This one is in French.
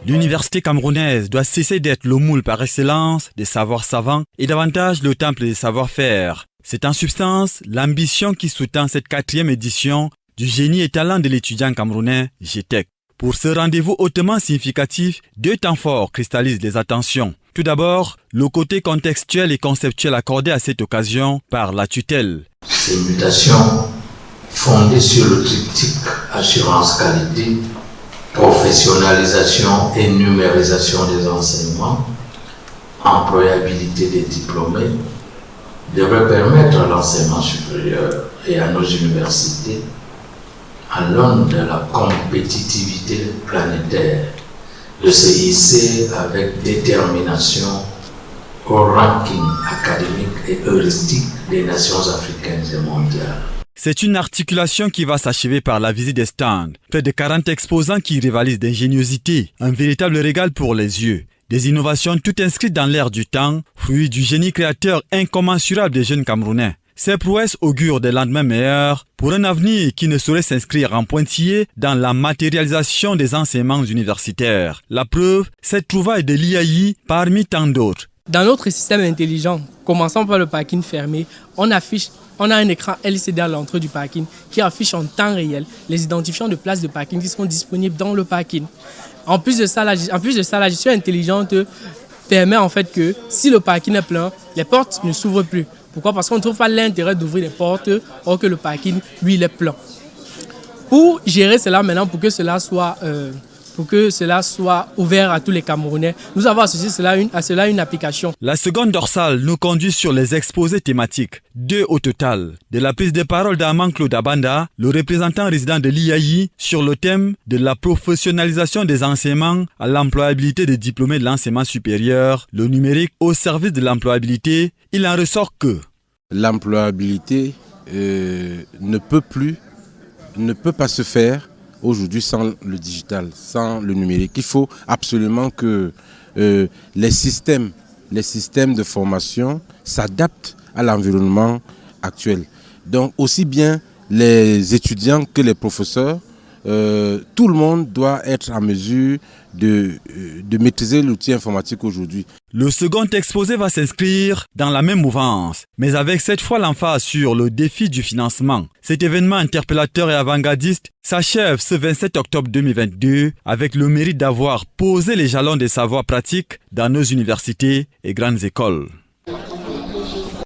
L'université camerounaise doit cesser d'être le moule par excellence des savoirs savants et davantage le temple des savoir-faire. C'est en substance l'ambition qui sous-tend cette 4e édition du génie et talent de l'étudiant camerounais GTEC. Pour ce rendez-vous hautement significatif, 2 temps forts cristallisent les attentions. Tout d'abord, le côté contextuel et conceptuel accordé à cette occasion par la tutelle. Ces mutations fondées sur le triptyque assurance qualité, professionnalisation et numérisation des enseignements, employabilité des diplômés, devraient permettre à l'enseignement supérieur et à nos universités, à l'aune de la compétitivité planétaire, de se hisser avec détermination au ranking académique et heuristique des nations africaines et mondiales. C'est une articulation qui va s'achever par la visite des stands. Près de 40 exposants qui rivalisent d'ingéniosité, un véritable régal pour les yeux. Des innovations toutes inscrites dans l'ère du temps, fruit du génie créateur incommensurable des jeunes Camerounais. Ces prouesses augurent des lendemains meilleurs pour un avenir qui ne saurait s'inscrire en pointillé dans la matérialisation des enseignements universitaires. La preuve, cette trouvaille de l'IAI parmi tant d'autres. Dans notre système intelligent, commençant par le parking fermé, on a un écran LCD à l'entrée du parking qui affiche en temps réel les identifiants de places de parking qui seront disponibles dans le parking. En plus de ça, la gestion intelligente permet en fait que si le parking est plein, les portes ne s'ouvrent plus. Pourquoi? Parce qu'on ne trouve pas l'intérêt d'ouvrir les portes alors que le parking, lui, il est plein. Pour gérer cela maintenant, pour que cela soit ouvert à tous les Camerounais, nous avons associé à cela une application. La seconde dorsale nous conduit sur les exposés thématiques, 2 au total. De la prise de parole d'Armand Claude Abanda, le représentant résident de l'IAI, sur le thème de la professionnalisation des enseignements à l'employabilité des diplômés de l'enseignement supérieur, le numérique au service de l'employabilité, il en ressort que l'employabilité ne peut pas se faire aujourd'hui sans le digital, sans le numérique. Il faut absolument que les systèmes de formation s'adaptent à l'environnement actuel. Donc aussi bien les étudiants que les professeurs, tout le monde doit être en mesure de maîtriser l'outil informatique aujourd'hui. Le second exposé va s'inscrire dans la même mouvance, mais avec cette fois l'emphase sur le défi du financement. Cet événement interpellateur et avant-gardiste s'achève ce 27 octobre 2022 avec le mérite d'avoir posé les jalons des savoirs pratiques dans nos universités et grandes écoles.